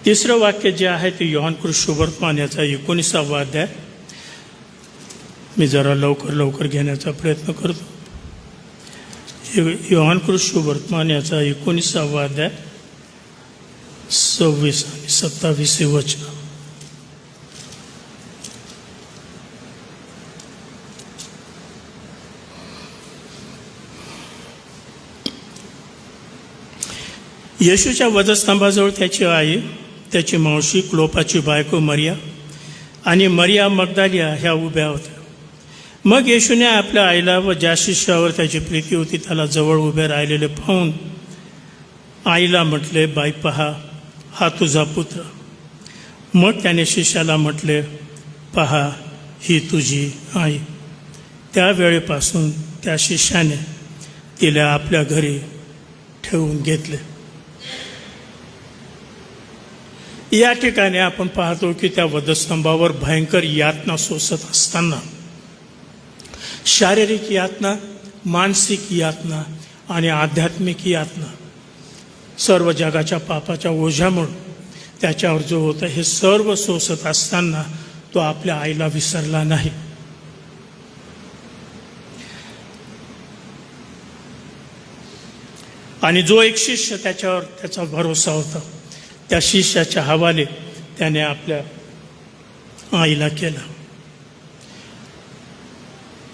तिसरं वाक्य जे आहे ते योहानकृत सुवर्तमान याचा 19वा अध्याय. मी जरा लवकर घेण्याचा प्रयत्न करतो. योहानकृत सुवर्तमान याचा 19वा अध्याय 26 आणि 27 वचन. येशूच्या वधस्तंभाजवळ त्याची आई, त्याची मावशी, क्लोपाची बायको मरिया आणि मरिया मगदालिया ह्या उभ्या होत्या. मग येशूने आपल्या आईला व ज्या शिष्यावर त्याची प्रीती होती त्याला जवळ उभे राहिलेले पाहून आईला म्हटले, बाई पहा, हा तुझा पुत्र. मग त्याने शिष्याला म्हटले, पहा, ही तुझी आई. त्यावेळेपासून त्या शिष्याने तिला आपल्या घरी ठेवून घेतले. या ठिकाणी आपण पाहतो की त्या वधस्तंभावर भयंकर यातना सोसत असताना शारीरिक यातना, मानसिक यातना आणि आध्यात्मिक यातना, सर्व जगाच्या पापाच्या ओझ्यामुळे त्याच्यावर जो होता हे सर्व सोसत असताना तो आपल्या आईला विसरला नाही. आणि जो एक शिष्य त्याच्यावर त्याचा भरोसा होता त्या शिष्याच्या हवाले त्याने आपल्या आईला केला.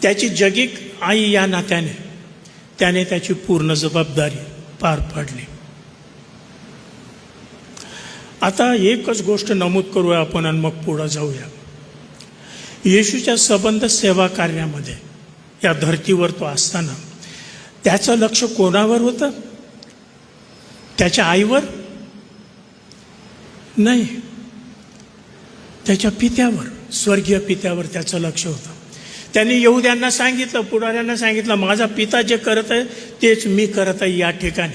त्याची जगिक आई या नात्याने त्याने त्याची पूर्ण जबाबदारी पार पाडली. आता एकच गोष्ट नमूद करूया आपण आणि मग पुढे जाऊया. येशूच्या संबंध सेवा कार्यामध्ये या धर्तीवर तो असताना त्याचं लक्ष कोणावर होतं? त्याच्या आईवर नाही, त्याच्या पित्यावर, स्वर्गीय पित्यावर त्याचं लक्ष होतं. त्यांनी यहुद्यांना सांगितलं, पुढाऱ्यांना सांगितलं, माझा पिता जे करत आहे तेच मी करत आहे. या ठिकाणी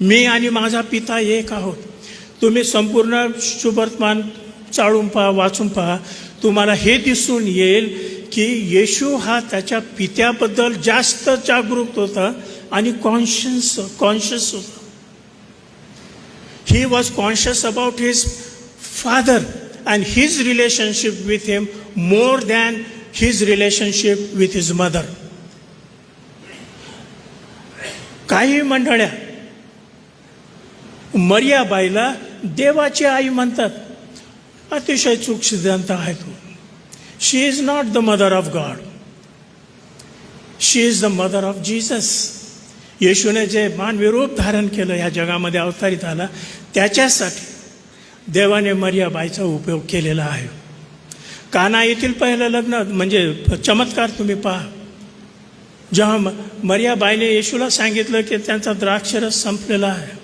मी आणि माझा पिता एक आहोत. तुम्ही संपूर्ण सुवर्तमान चाळून पहा, वाचून पहा, तुम्हाला हे दिसून येईल की येशू हा त्याच्या पित्याबद्दल जास्त जागरूक होता आणि कॉन्शियस होता. He was conscious about his father and his relationship with him more than his relationship with his mother. काही मंडळ्या मरियाबाईला देवाची आई म्हणतात. अतिशय चूक सिद्धांत आहे तो. She is not the mother of God, she is the mother of Jesus. येशूने जे मानवी रूप धारण केलं, या जगामध्ये अवतरित आला, त्याच्यासाठी देवाने मरियाबाईचा उपयोग केलेला आहे. काना येथील पहिलं लग्न म्हणजे चमत्कार तुम्ही पहा. जेव्हा मरियाबाईने येशूला सांगितलं की त्यांचा द्राक्षरस संपलेला आहे,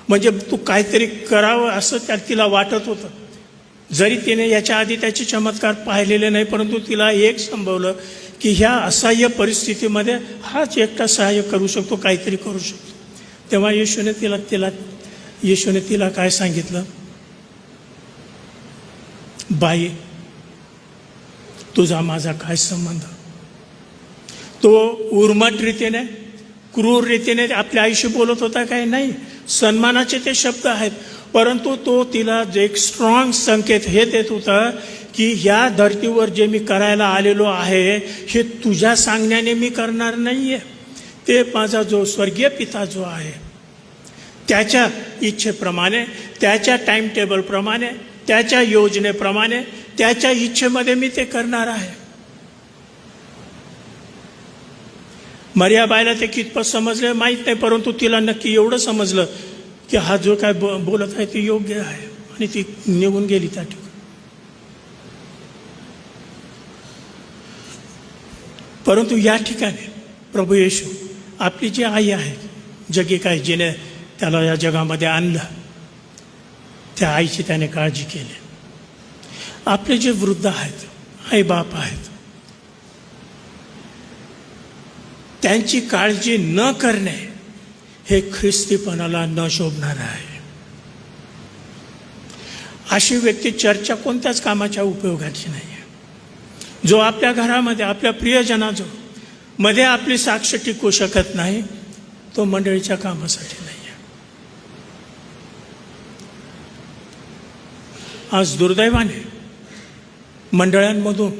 म्हणजे तू काहीतरी करावं असं तिला वाटत होतं. जरी तिने याच्या आधी त्याचे चमत्कार पाहिलेले नाही, परंतु तिला एक संभवलं की ह्या असहाय्य परिस्थितीमध्ये हाच एकटा सहाय्य करू शकतो, काहीतरी करू शकतो. तेव्हा येशूने तिला काय सांगितलं? बाई, तुझा माझा काय संबंध? तो उर्मट रीतीने, क्रूर रीतीने आपल्या आईशी बोलत होता काय? नाही, सन्मानाचे ते शब्द आहेत. परंतु तो तिला एक स्ट्रॉंग संकेत हे देत होता की ह्या धर्तीवर जे मी करायला आलेलो आहे हे तुझ्या सांगण्याने मी करणार नाहीये. ते माझा जो स्वर्गीय पिता जो आहे त्याच्या इच्छेप्रमाणे, त्याच्या टाइम टेबलप्रमाणे, त्याच्या योजनेप्रमाणे, त्याच्या इच्छेमध्ये मी ते करणार आहे. मरियाबाईला ते कितपत समजले माहीत नाही, परंतु तिला नक्की एवढं समजलं की हा जो काय बोलत आहे ते योग्य आहे, आणि ती निघून गेली त्या ठिकाणी. परंतु या ठिकाणी प्रभू येशू आपली जी आई आहे, जगिक आहे, जिने त्याला या जगामध्ये आणलं, त्या आईची त्याने काळजी केली. आपले जे वृद्ध आहेत, आई बाप आहेत, त्यांची काळजी न करणे हे ख्रिस्तीपणाला न शोभणार आहे. अशी व्यक्ती चर्चा कोणत्याच कामाच्या उपयोगाची नाही आहे. जो आपल्या घरामध्ये आपल्या प्रियजनाजो मध्ये आपली साक्ष टिकू शकत नाही, तो मंडळीच्या कामासाठी नाही आहे. आज दुर्दैवाने मंडळांमधून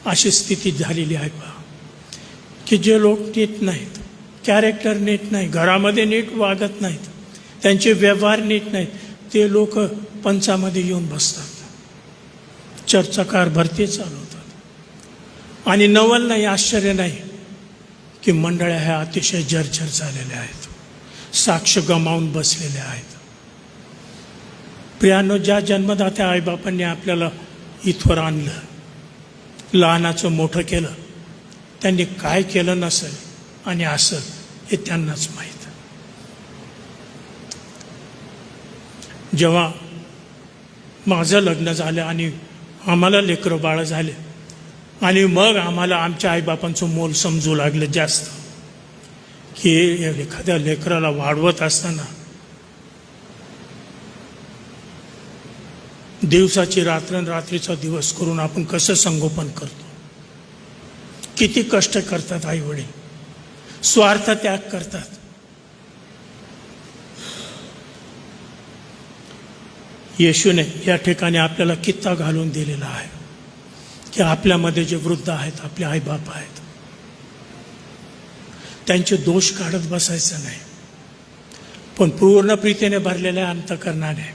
अशी स्थिती झालेली आहे पहा, की जे लोक नीट नाहीत, कॅरेक्टर नीट नाही, घरामध्ये नीट वागत नाहीत, त्यांचे व्यवहार नीट नाहीत, ते लोक पंचामध्ये येऊन बसतात, चर्चा कारभारती चालवतात. आणि नवल नाही, आश्चर्य नाही की मंडळ्या ह्या अतिशय जर्जर झालेल्या आहेत, साक्ष गमावून बसलेल्या आहेत. प्रियानो, ज्या जन्मदात्या आईबापांनी आपल्याला इथवर आणलं, लहानाचं मोठं केलं, त्यांनी काय केलं नसेल आणि असेल हे त्यांनाच माहीत. जेव्हा माझं लग्न झालं आणि आम्हाला लेकरं बाळं झाले आणि मग आम्हाला आमच्या आईबापांचं मोल समजू लागलं जास्त, की एखाद्या लेकराला वाढवत असताना दिवसाची रात्र रात्रीचा दिवस करून आपण कसं संगोपन करतो, किती कष्ट करतात आई वडील, स्वार्थ त्याग करतात. येशूने या ठिकाणी आपल्याला कित्ता घालून दिलेला आहे की आपल्यामध्ये जे वृद्ध आहेत, आपले आईबाप आहेत, त्यांचे दोष काढत बसायचं नाही, पण पूर्ण प्रीतीने भरलेल्या अंतःकरणाने,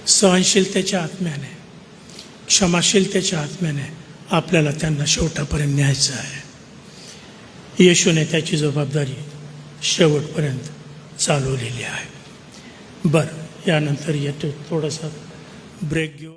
सहनशीलतेच्या आत्म्याने, क्षमाशीलतेच्या आत्म्याने आपल्याला त्यांना शेवटापर्यंत न्यायचं आहे. येशूने त्याची जबाबदारी शेवटपर्यंत चालवलेली आहे. बरं, यानंतर येतो थोडासा ब्रेक घेऊ.